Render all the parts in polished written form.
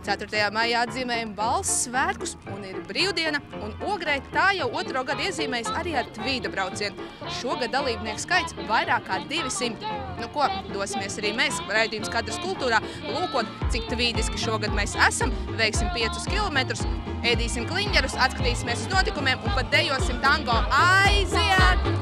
4. maijā atzīmējam valsts svētkus un ir brīvdiena, un Ogrē tā jau otro gadu iezīmējas arī ar tvīda braucienu. Šogad dalībnieku skaits vairāk kā 200. Nu ko, dosimies arī mēs, raidījums Kadras kultūrā, lūkot, cik tvīdiski šogad mēs esam, veiksim 5 kilometrus, ēdīsim kliņģerus, atskatīsimies uz notikumiem un pat dejosim tango. Aiziet!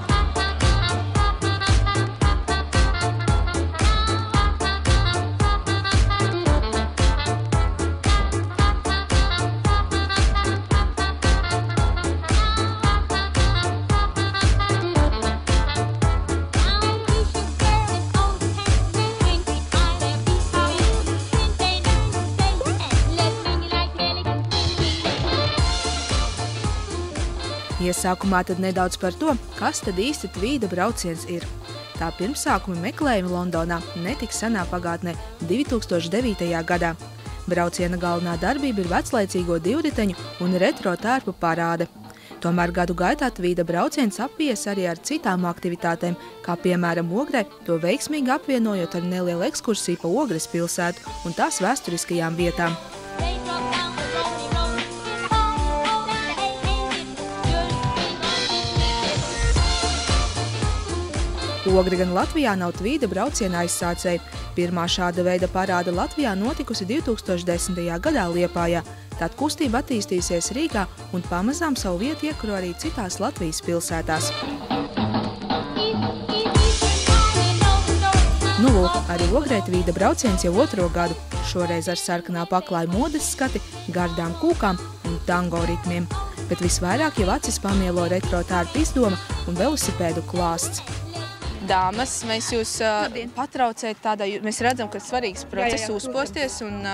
Iesākumā tad nedaudz par to, kas tad īsti tvīda brauciens ir. Tā pirmsākuma meklējumi Londonā netik senā pagātnē 2009. gadā. Brauciena galvenā darbība ir veclaicīgo divriteņu un retro tērpu parāde. Tomēr gadu gaitā tvīda brauciens apvies arī ar citām aktivitātēm, kā piemēram Ogrē, to veiksmīgi apvienojot ar nelielu ekskursiju pa Ogres pilsētu un tās vēsturiskajām vietām. Ogre gan Latvijā nav tvīda brauciena aizsācēji. Pirmā šāda veida parāde Latvijā notikusi 2010. gadā Liepājā. Tad kustība attīstījusies Rīgā un pamazām savu vietu iekaro arī citās Latvijas pilsētās. Nu lūk, arī Ogrē tvīda brauciens jau otro gadu. Šoreiz ar sarkanā paklāja modes skati, gardām kūkām un tango ritmiem. Bet visvairāk jau acis pamielo retro tērpu izdoma un velosipēdu klāsts. Dāmas, mēs jūs patraucējat tādā, mēs redzam, ka svarīgs process uzposties un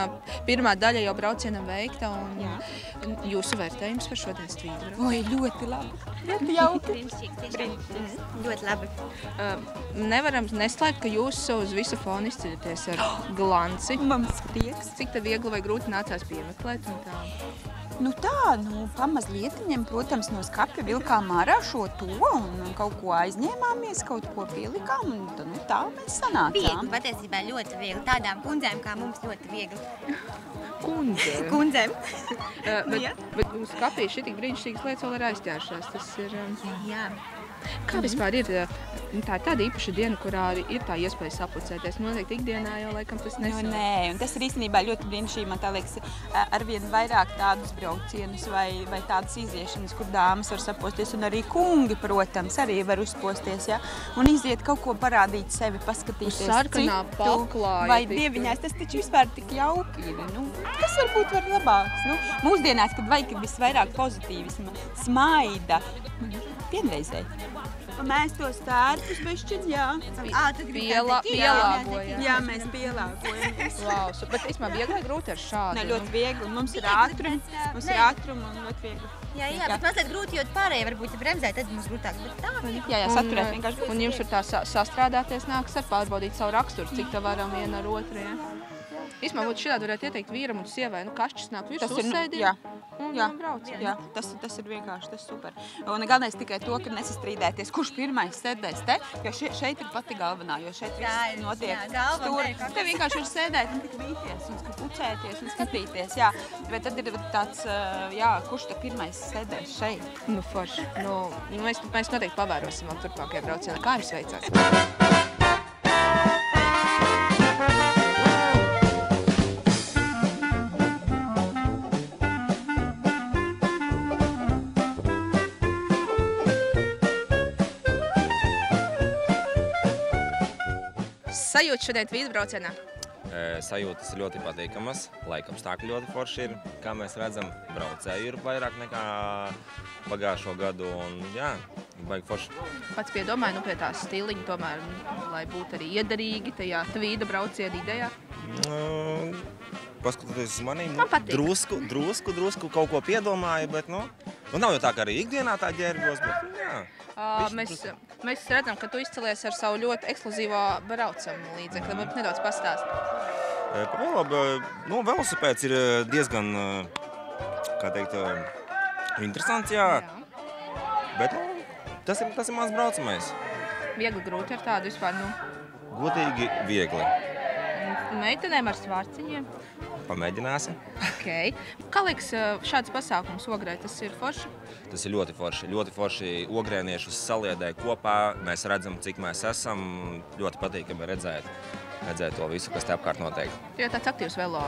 pirmā daļa jau braucienam veikta un jūsu vērtējums par šodienas tvīdu. Oi, ļoti labi. Ļoti jauki. Ļoti labi. Nevaram neslēgt, ka jūs uz visu fonu izceļaties ar glanci. Mums prieks. Cik te viegli vai grūti nācās piemeklēt un tā? Nu tā, pamazlietiņiem, protams, no skapja vilkām ārā šo to un kaut ko aizņēmāmies, kaut ko pielikām un tā mēs sanācām. Viegli, patiesībā ļoti viegli. Tādām kundzēm kā mums ļoti viegli. Kundzēm? Kundzēm. Bet uz skapja šitik brīnišķīgas lietas vēl ir aizķēršās. Tas ir... Jā. Kā vispār ir? Tā ir tāda īpaša diena, kurā ir tā iespēja sapucēties. Noteikti ikdienā jau laikam tas nesanāk. Nē, un tas ir īstenībā ļoti brīnišķīgi. Man tā liekas, arvien vairāk tādus braucienus vai tādas iziešanas, kur dāmas var saposties, un arī kungi, protams, arī var uzposties, ja? Un iziet kaut ko parādīt sevi, paskatīties uz sarkanā paklāja. Vai dieviņās, tas taču vispār tik jauki ir. Tas varbūt var labāks. Mūsdienās, kad vajag visvairāk pozitīvisma, smaida, vienreizēji. Mēs tos tērpus bešķiņ, jā. Pielāgojam. Jā, mēs pielāgojamies. Wow, bet īstenībā viegli vai grūti ar šādu? Nē, ļoti viegli. Mums ir ātrums un ļoti viegli. Jā, bet mazliet grūti, jo pārējie varbūt bremzē, tad mums grūtāk. Jā, saturēt vienkārši. Un jums ir tā sastrādāties nāks ar pārbaudīt savu raksturu, cik tā varam viena ar otru, ja? Īstumā būtu šitādi varētu ieteikt vīram un sievai, kašķis nāk virs uzsēdiem un brauc. Jā, tas ir vienkārši, tas super. Un galvenais tikai to, ka nesastrīdēties, kurš pirmais sēdēs te, jo šeit ir pati galvenā, jo šeit viss notiek stūri. Te vienkārši ir sēdēt un tik vīties un pucēties un skatīties, jā. Bet tad ir tāds, jā, kurš te pirmais sēdēs šeit. Nu, forši. Mēs noteikti pavērosim vēl turpmākajā braucienā. Kā jums veicās? Sajūta šodien tvīda braucienā? Sajūtas ir ļoti patīkamas, laikapstākļi ļoti forši ir. Kā mēs redzam, braucēju ir vairāk nekā pagājušo gadu un jā, baigi forši. Pats piedomāju pie tā stiliņa tomēr, lai būtu arī iederīgi tajā tvīda brauciena idejā? Paskatoties uz manīm, drusku kaut ko piedomāju, bet nav jau tā, ka arī ikdienā tā ģērbos, bet jā. Mēs redzam, ka tu izcelies ar savu ļoti ekskluzīvo braucamu līdzekli. Varbūt nedaudz pastāst. Velosipēds ir diezgan, kā teikt, interesants, jā. Bet tas ir mans braucamais. Viegli grūti ar tādu vispār, Godīgi viegli. Meitenēm ar svārciņiem. Pamēģināsim. Okay. Kā liekas, šāds pasākums Ogrē, tas ir forši? Tas ir ļoti forši. Ļoti forši ogrēniešus saliedē kopā. Mēs redzam, cik mēs esam. Ļoti patīkami redzēt to visu, kas te apkārt notiek. Tu jau tāds aktīvs velo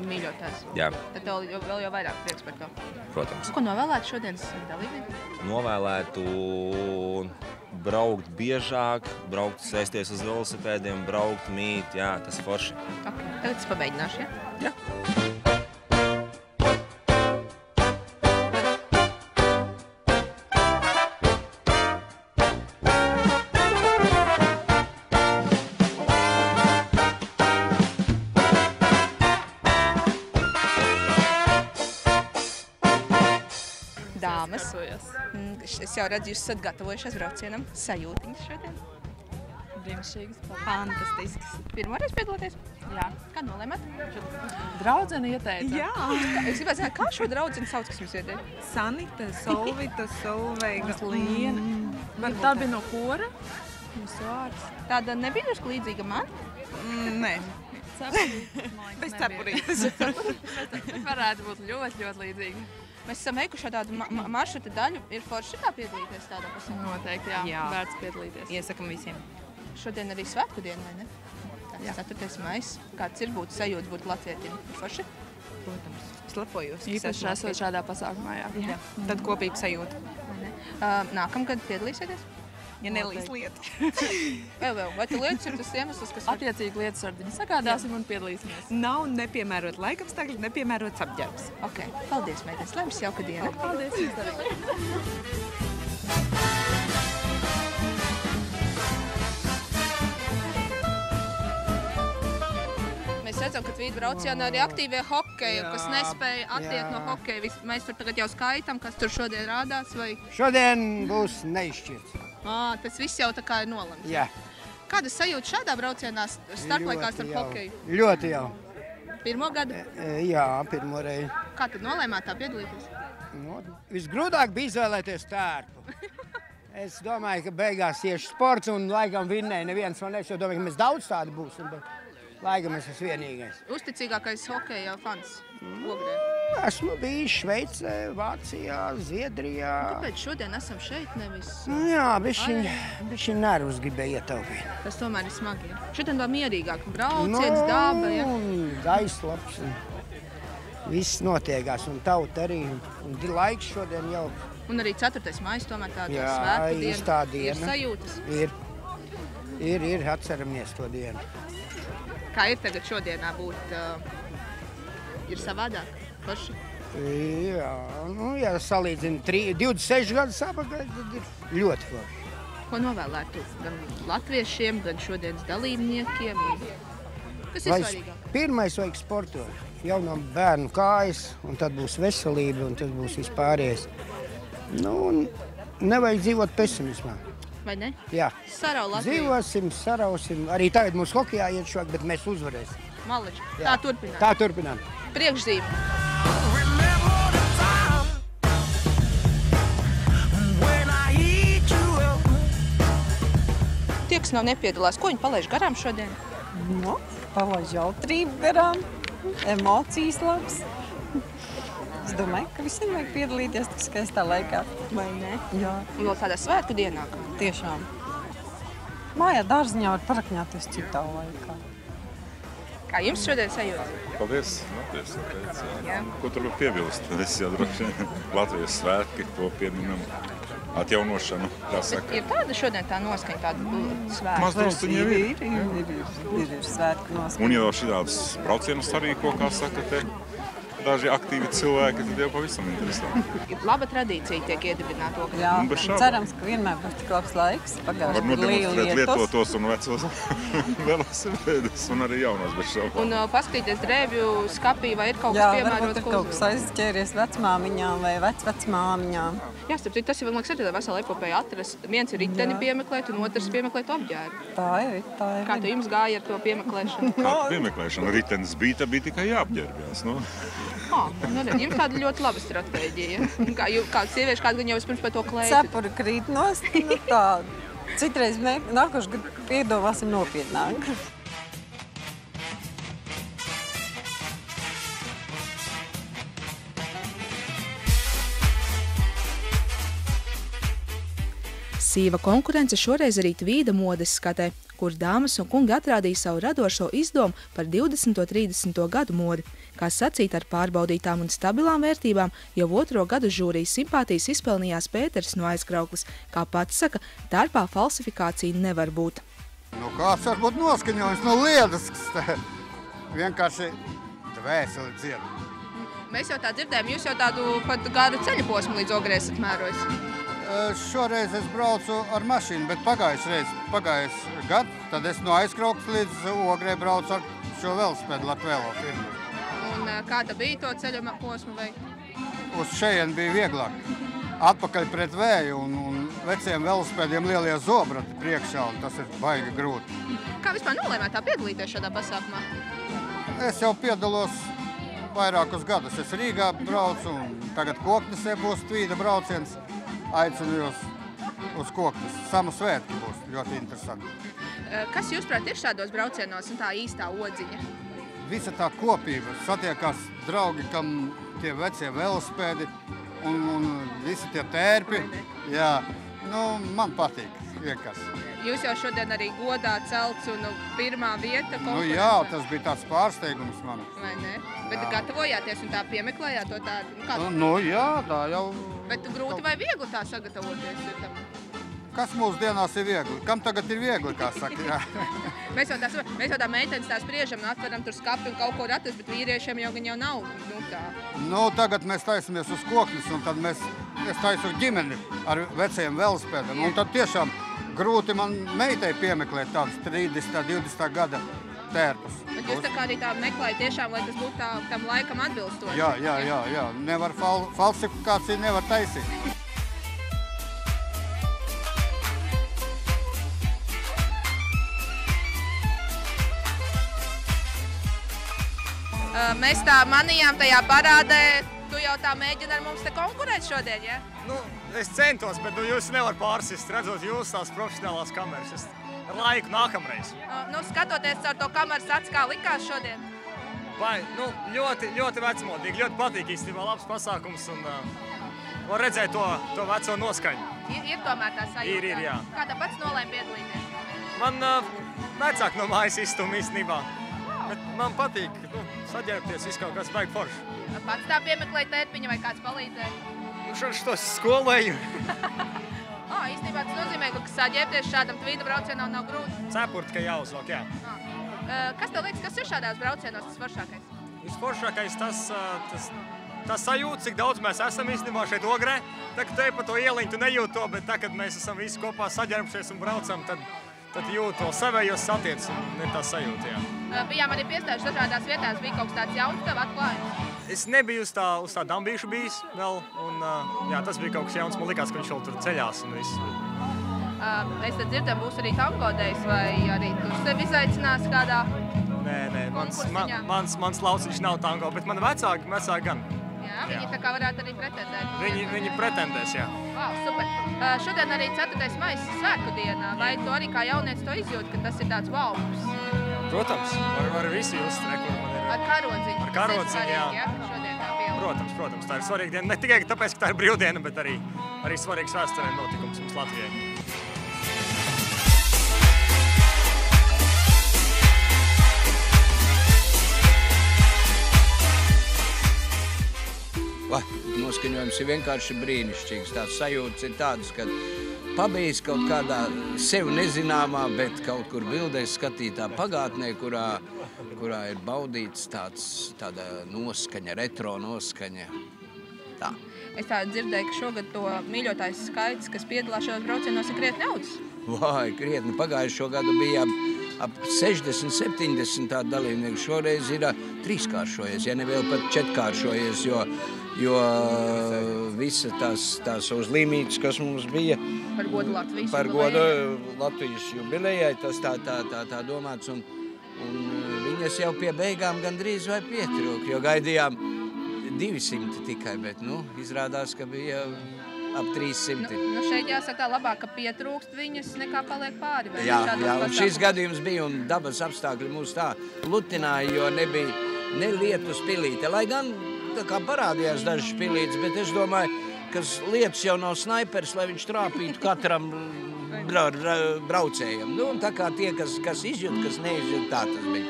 mīļotājs. Jā. Tad tev vēl jau vairāk prieks par to. Protams. Ko novēlētu šodienas dalībniekiem? Novēlētu braukt biežāk, braukt sēsties uz velosipēdiem, braukt, mīt, jā, tas ir forši. Okay. Tagad es pamēģināšu, ja? Jā. Dāmas, es jau redzu, jūs esat gatavojušies braucienam. Sajūtiņas šodien? Brīnišķīgs, Fantastisks. Pirmoreiz piedalāties? jā. Kā nolēmat? Draudzene ieteica. Jā. Es gribētu zināt, kā šo draudzeni sauc, kas jums iedēļ? Sanita, Solvita, Solveiga. Liena. Bet tā bija no kora? Jūsu vārds. Tāda nebija drusku līdzīga man? Nē, Bez cepurītes. Varētu būt ļoti, ļoti līdzīgi. Mēs esam veikuši tādu maršruta daļu. Ir forši tā piedalīties tādā pasākumā? Noteikti, jā. Jā. Vērts piedalīties. Iesakam visiem. Šodien arī svētku diena, vai ne? Jā. 4. maijs. Kāds ir būt sajūta būt latvietim? Forši? Protams, slepojos. Īpaši esot šādā pasākumā, jā. Jā. Tad kopīga sajūta. Vai ne? Nākamgad piedalīsieties? Ja nelīs lieta. Vēl. Vai tu lietas ir tas iemesls, kas var... Attiecīgi lietas ar viņu sagādāsim un piedalīsimies. Nav nepiemērot laikapstākļi, nepiemērots apģērbs. Ok, paldies, meitenes. Lai jums jauka diena. Paldies, jums arī. Mēs redzam, ka Tvīta braucienā arī aktīvie hokeji, kas nespēja attiekt no hokeja. Mēs tur tagad jau skaitam, kas tur šodien rādās. Vai... Šodien būs neizšķirts. Tas viss jau tā kā ir nolemts. Jā. Kādas sajūtas šādā braucienā starplaikā starp hokeju? Ļoti jau. Pirmo gadu? Jā, pirmo reizi. Kā tad nolēmāt tā piedalīties? Nu, visgrūtāk bija izvēlēties tērpu. Es domāju, ka beigās tieši sports un laikam vinnēja neviens man es, jo domāju, ka mēs daudz tādi būsim, bet laikam es esmu vienīgais. Uzticīgākais hokeja fans Ogrē. Esmu bijis Šveicē, Vācijā, Zviedrijā. Kāpēc šodien esam šeit, nevis... Nu, jā, bišķiņ nervus gribēja ietaupīt. Tas tomēr ir smagi. Ja? Šodien vēl mierīgāk. Brauciens, daba, ja? Gaisa labs. Viss notiekās un tauta arī. Un laiks šodien jau. Un arī 4. maijs tomēr tāda Jā, svētku diena. īstā diena. Ir sajūtas. Ir, atceramies to dienu. Kā ir tagad šodienā būt? Ir savādāk? Paši? Jā, nu, ja salīdzina 26 gadus apakaļ, tad ir ļoti forši. Ko novēlētu gan latviešiem, gan šodienas dalībniekiem? Kas ir svarīgāk? Pirmais vajag sportot. Jau no bērnu kājas, un tad būs veselība, un tas būs vispārējais. Nu, nevajag dzīvot pesimismā. Vai ne? Jā. Sarau Latviju. Dzīvosim, sarausim. Arī tagad mums hokejā iet šovak, bet mēs uzvarēsim. Maliči. Jā. Tā turpināt. Tā turpinām. Priekšzīme. Tie, kas nav nepiedalās, ko viņi palaiž garām šodien? Nu, palaiž jautrību garām, emocijas labs. Es domāju, ka visiem vajag piedalīties tik skaistā laikā. Vai ne? Jā, Un vēl tādā svētku dienā. tiešām. Mājā dārziņā var parakņāties citā laikā. Kā jums šodien sajūta? Paldies, Latvijas svētki. Jā. Ko tur var piebilst? Es jau droši vien Latvijas svētki, to pieminam atjaunošanu, kā saka. Ir tāda šodien tā noskaņa, tāda svēta? Mazdrusciņi jau ir. Ir svētku noskaņa. Un ja vēl šitādus braucienus sarīko, kā saka te, daži aktīvi cilvēki, tad jau pavisam interesanti. Laba tradīcija tiek iedibināta. Jā, Un bez šaubām. cerams, ka vienmēr būs tik labs laiks. Var Pagājuši nodemonstrēt lietotos un vecos velosipēdus un arī jaunos bez šaubām. Un paskatīties drēbju skapī, vai ir kaut Jā, kas varbūt piemērots, ir kaut kas aizķēries vecmāmiņām vai vecmāmiņām. Jā, starp citu, tas jau, man liekas, arī vesela epopēja atrast. Viens ir riteni piemeklēt, un otrs piemeklēt apģērbu. Tā ir, tā ir. Kā tu jums gāja ar to piemeklēšanu? Kāda piemeklēšana? Ritenis bija, bija tikai jāapģērbjās. Nu? Jums tāda ļoti laba stratēģija. Kāda sievieša, kāda gan jau vispirms par to klētu. Cepuri krīt nost, nu tā. Citreiz nākošu gadu piedomāsim nopietnāk. Sīva konkurence šoreiz arī Tvīda modes skatē, kur dāmas un kungi atrādīja savu radošo izdomu par 20. un 30. gadu modi. Kā sacīt, ar pārbaudītām un stabilām vērtībām jau 2. gadu žūrijas simpātijas izpelnījās Pēters no Aizkrauklis. Kā pats saka, tērpā falsifikācija nevar būt. Nu, kāds var būt noskaņojums? Nu, liedisks. Vienkārši dvēseli dzied. Mēs jau tā dzirdējām, jūs jau tādu pat garu ceļu posmu līdz Ogrei esat mērojis. Šoreiz es braucu ar mašīnu, bet pagājuši gadu, tad es no Aizkrauklis līdz Ogrei braucu ar šo velosipēdu Latvēlo firmu. Un kāda bija to ceļu posmu vai? Uz šeien bija vieglāk. Atpakaļ pret vēju un veciem velosipēdiem lielie zobrati priekšā, un tas ir baigi grūti. Kā vispār nolēmāt tā piedalīties šādā pasākumā? Es jau piedalos vairākus gadus. Es Rīgā braucu, un tagad Koknesē būs Tvīda brauciens. Aicinu jūs uz Koknes. Samu svētki būs ļoti interesanti. Kas jūsuprāt ir šādos braucienos un tā īstā odziņa? Visa tā kopība. Satiekās draugi, kam tie vecie velosipēdi un visi tie tērpi. Jā, nu, man patīk vienkārši. Jūs jau šodien arī godā celts un pirmā vieta konkurencē. Nu jā, tas bija tāds pārsteigums man. Vai ne? Bet gatavojāties un tā piemeklējāt to tādu? Nu jā, tā jau... Bet grūti vai viegli tā sagatavoties ir tam? Kas mūsdienās ir viegli? Kam tagad ir viegli, kā saka? Jā. Mēs jau tā meitenes tā spriežam, atveram tur skapi un kaut ko atrast, bet vīriešiem jau nav tā. Nu, tagad mēs taisamies uz Koknes, un tad es taisu ģimeni ar vecajiem velosipēdiem. Un tad tiešām grūti man meitai piemeklēt tādus 30. 20. gada tērpus. Bet jūs tā kā arī tā meklējat tiešām, lai tas būtu tam laikam atbilstoši? Jā. Nevar falsifikāciju nevar taisīt. Mēs tā manījām tajā parādē, tu jau tā mēģini ar mums te konkurēt šodien, ja? Nu, es centos, bet jūs nevar pārsist, redzot jūs tās profesionālās kameras. Es ar laiku nākamreiz. Nu, skatoties caur to kameras acis, kā likās šodien? Nu, ļoti vecmodīgi, ļoti patīk īstenībā labs pasākums un var redzēt to veco noskaņu. Ir tomēr tā sajūta? Ir, jā. Kā tā pats nolēma piedalīties? Man vecāk no mājas izstuma īstenībā. Bet man patīk saģērbties, viss kaut kāds baigi forši. Pats tā piemeklēja tērpiņa vai kāds palīdzēja? Nu, šos skolēju. Īstenībā tas nozīmē, ka saģērbties šādam Tvīda braucienam nav grūti. Cepurt, ka jāuzvalk, jā. Kas tev liekas, kas ir šādās braucienos tas foršākais? Visforšākais tas sajūta, cik daudz mēs esam īstenībā šeit Ogrē. Tā, ka te pa to ieliņu tu nejūt to, bet tā, kad mēs esam visi kopā saģērbšies un braucam, tad jūt to savējos satiec un ir tā sajūta, jā. Bijām arī piestājuši dažādās vietās, bija kaut kas tāds jauns tev atklājums? Es nebiju uz tā Dambīšu bijis vēl, un jā, tas bija kaut kas jauns, man likās, ka viņš vēl tur ceļās un viss. Es tad dzirdam, būs arī tango dejs, vai arī tu sevi izaicinās kādā Nē, konkursiņā? mans lauciņš nav tango, bet man vecāki gan. Jā, viņi tā kā varētu arī pretendēt. Viņi pretendēs, jā. Wow, super. Šodien arī 4. maijs svētku dienā, vai tu arī kā jaunieci to izjūti, ka tas ir tāds wow? Protams, var visi just, kur man ir. Ar karodziņu. Ar karodziņu, jā. Ja? Šodien tā pielika. Protams, tā ir svarīga diena. Ne tikai tāpēc, ka tā ir brīvdiena, bet arī svarīgs vēsturē notikums mums Latvijai. Noskaņojums ir vienkārši brīnišķīgs. Tās sajūtas ir tādas, ka pabijis kaut kādā sev nezināmā, bet kaut kur bildēs skatītā pagātnē, kurā ir baudīts tāda noskaņa, retro noskaņa. Tā. Es tā dzirdēju, ka šogad to mīļotājs skaits, kas piedalās šajos braucienos, ir krietni audzis. Vai, krietni. Pagājušo gadu bija ap 60-70 tādu dalībnieku. Šoreiz ir trīskāršojies, ja ne vēl pat četrkāršojies, jo visa tās uzlīmītes, kas mums bija par godu Latvijas par godu Latvijas jubilejai, tas tā domāts, un viņas jau pie beigām gandrīz vai pietrūk, jo gaidījām 200 tikai, bet, izrādās, ka bija ap 300. Šeit jāsaka labāk, ka pietrūkst viņas nekā paliek pāri. Jā, un šis gadījums bija, un dabas apstākļi mūs tā lutināja, jo nebija ne lietus pilīte, lai gan tā kā parādījās dažas pilītes, bet es domāju, kas lietas jau nav snaipers, lai viņš trāpītu katram braucējam. Nu, un tā kā tie, kas izjūt, kas neizjūt, tā tas bija.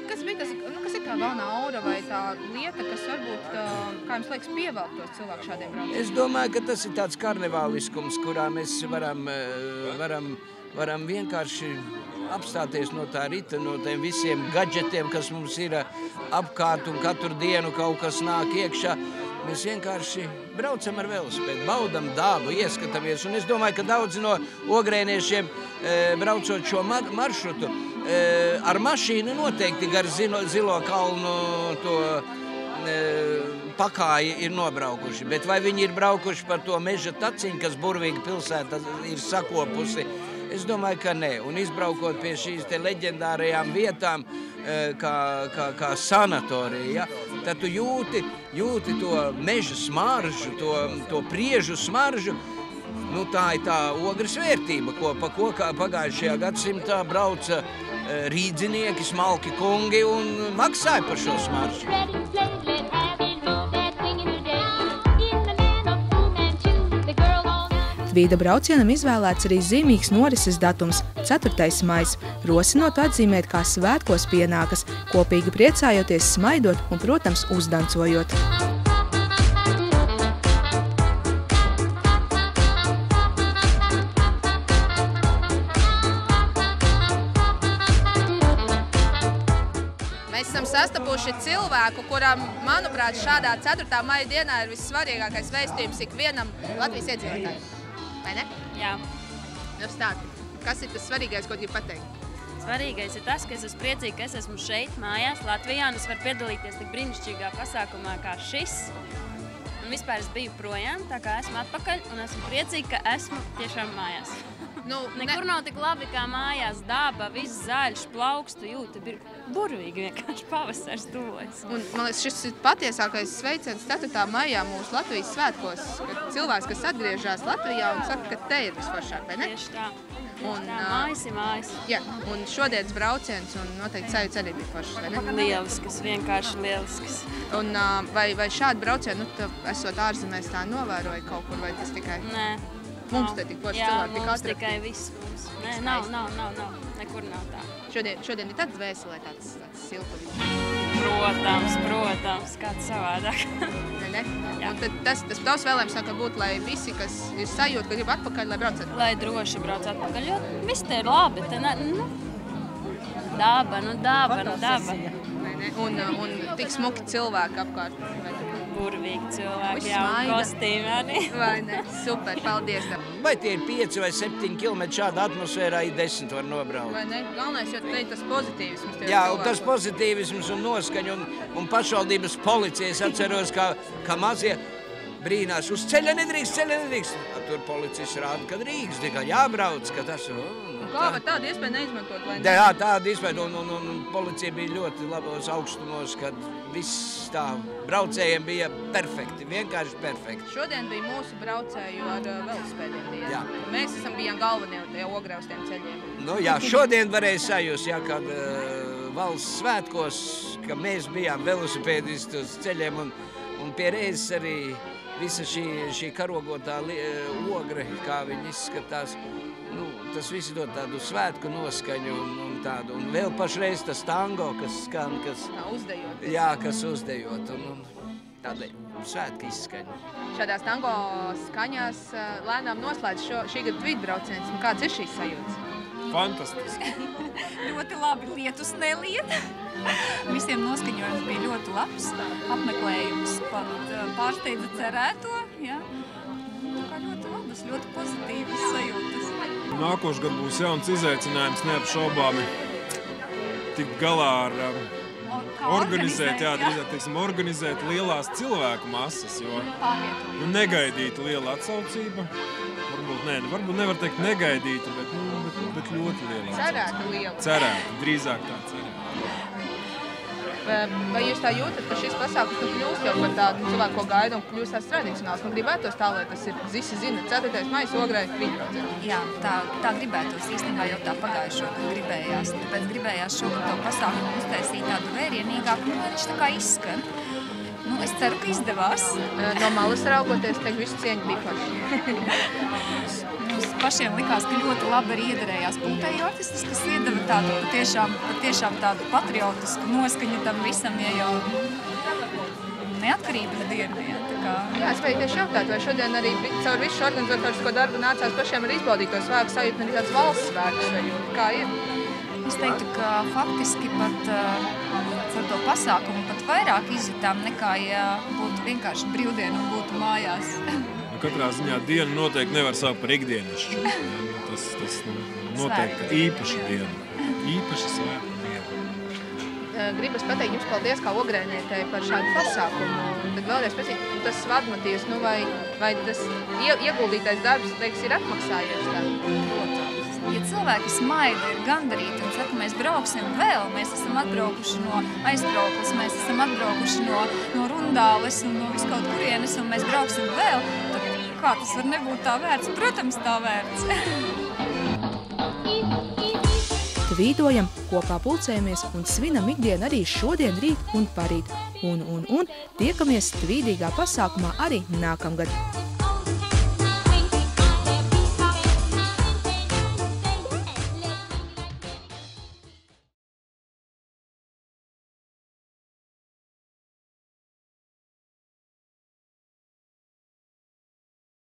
Kas bija tas, kas ir tā galvenā aura vai tā lieta, kas varbūt, kā jums liekas, pievelk tos cilvēku šādiem braucējiem? Es domāju, ka tas ir tāds karnevāliskums, kurā mēs varam vienkārši apstāties no tā rita, no tiem visiem gadžetiem, kas mums ir apkārt un katru dienu kaut kas nāk iekšā. Mēs vienkārši braucam ar velosipēdu, baudam dabu, ieskatāmies. Un es domāju, ka daudzi no ogrēniešiem, braucot šo maršrutu, ar mašīnu noteikti gar Zilo kalnu to pakāji ir nobraukuši. Bet vai viņi ir braukuši par to meža taciņu, kas burvīga pilsēta ir sakopusi? Es domāju, ka nē. Un izbraukot pie šīs te leģendārajām vietām, kā sanatorija, tad tu jūti to meža smaržu, to priežu smaržu. Nu, tā ir tā ogres vērtība, ko pagājušajā gadsimtā brauca rīdzinieki, smalki kungi un maksāja par šo smaržu. Tvīda braucienam izvēlēts arī zīmīgs norises datums – 4. maijs, rosinot atzīmēt, kā svētkos pienākas, kopīgi priecājoties, smaidot un, protams, uzdancojot. Mēs esam sastapuši cilvēku, kuram, manuprāt, šādā 4. maija dienā ir vissvarīgākais vēstījums ikvienam Latvijas iedzīvotājiem. Vai ne? Jā. Kas ir tas svarīgais, ko gribu pateikt? Svarīgais ir tas, ka es esmu priecīga, ka es esmu šeit, mājās, Latvijā, un es varu piedalīties tik brīnišķīgā pasākumā kā šis. Un vispār es biju projām, tā kā esmu atpakaļ, un esmu priecīga, ka esmu tiešām mājās. Nekur nav tik labi kā mājās, daba, viss zaļš, plaukstu jūta, ir burvīgi vienkārši pavasars tuvojas. Un, man liekas, šis ir patiesākais sveiciens 4. maijā mūsu Latvijas svētkos, kad cilvēks, kas atgriežās Latvijā un saka, ka te ir visforšāk, vai ne? Tieši tā. Mājas ir mājas. Jā, un šodienas brauciens un noteikti sajūts arī bija foršs, vai ne? Lieliskas, vienkārši lieliskas. Un vai šādu braucienu, esot ārzemēs tā novēroja kaut kur, vai tas tikai? Nē. Mums te tik forši cilvēki, tik mums tikai viss mums. Nē, nav. Nekur nav tā. Šodien ir tāds vēselē, tāds siltums. Protams, kāds savādāk. Ne? Un tad tas tavs vēlējums saka būt, lai visi, kas ir sajūta, ka grib atpakaļ, lai brauc atpakaļ. Lai droši brauc atpakaļ, jo viss te ir labi. Daba. Un tik smuki cilvēki apkārt. Burvīgi cilvēki, jā, un kostīmi arī. Vai ne? Super, paldies. Vai tie ir 5 vai 7 kilometri šāda atmosfērā, ir 10 var nobraukt. Vai ne? Galvenais, jo te ir tas pozitīvisms. Jā, un tas pozitīvisms un noskaņa un pašvaldības policijas atceros, kā mazie brīnās, uz ceļa nedrīkst. Tur policists rāda, ka drīkst, tikai jābrauc, ka tas... Kā var tādu iespēju neizmantot, vai ne? Jā, tādu iespēju, un policija bija ļoti labos augstumos, kad viss tā braucējiem bija perfekti, vienkārši perfekti. Šodien bija mūsu braucēju ar velosipēdiem diena. Jā. Mēs bijām galvenie tie ogrē uz tiem ceļiem. Nu jā, šodien varēja sajust, jā, kad valsts svētkos, ka mēs bijām velosipēdisti uz ceļiem, un pie reizes arī visa šī karogotā ogre, kā viņi izskatās, tas viss dod tādu svētku noskaņu un tādu. Un vēl pašreiz tas tango, kas skan, kas... Uzdejot. Jā, kas uzdejot. Un tāda svētka izskaņa. Šādās tango skaņās lēnām noslēdz šī gada Tvīda brauciens. Kāds ir šīs sajūtas? Fantastiski. Ļoti labi, lietus neliet. Visiem noskaņojums bija ļoti labs. Apmeklējums pat pārsteidza cerēto. Ja? Tā kā ļoti labas, ļoti pozitīvas sajūtas. Nākošais gads būs jauns izaicinājums, neapšaubāmi tikt galā ar organizēt lielās cilvēku masas, jo negaidīta liela atsaucība. Varbūt nevar teikt negaidīta, bet ļoti liela atsaucība. Cerēta, drīzāk tā cerēta. Vai jūs tā jūtat, ka šis pasākums kļūst jau par tādu cilvēku, ko gaida un kļūst tāds tradicionāls? Gribētos tā, lai tas ir, visi zina, 4. maijs ogrē Tvīda. Jā, tā gribētos. Īstenībā jau tā pagājušo gribējās. Tāpēc gribējās šogad to pasākumu uztaisīt tādu vērienīgāku, un viņš tā kā izskan. Nu, es ceru, ka izdevās. No malas raugoties, teik visu cieņu bija forši. Mums pašiem likās, ka ļoti labi arī iederējās pultēju artistus, kas iedeva tādu patiešām tādu patriotisku noskaņu tam visam, ja jau neatkarības dienu. Jā, es vēju tieši jautāt, vai šodien arī caur visu organizatorisko darbu nācās pašiem arī izbaudīt to svēku sajūtu, arī tāds valsts svēku sajūtu. Kā ir? Es teiktu, ka faktiski pat ar to pasākumu pat vairāk izjutām nekā, ja būtu vienkārši brīvdiena un būtu mājās. Katrā ziņā dienu noteikti nevar saukt par ikdienišķu. Tas noteikti īpaša diena. Īpaša svēta diena. Gribas pateikt jums paldies kā ogrēnietei par šādu pasākumu. Tad vēlreiz pēc tas vadmotīvs, vai tas ieguldītais darbs, teiks, ir atmaksājies tā? Ja cilvēki smaida, ir gandarīti un saka, mēs brauksim vēl, mēs esam atbraukuši no aizbraukles, mēs esam atbraukuši no Rundāles un no viskaut kurienes, un mēs brauksim vēl, tad kā tas var nebūt tā vērts? Protams, tā vērts. Tvīdojam, kopā pulcējamies un svinam ikdienu arī šodien, rīt un parīt. Un tiekamies tvīdīgā pasākumā arī nākamgad.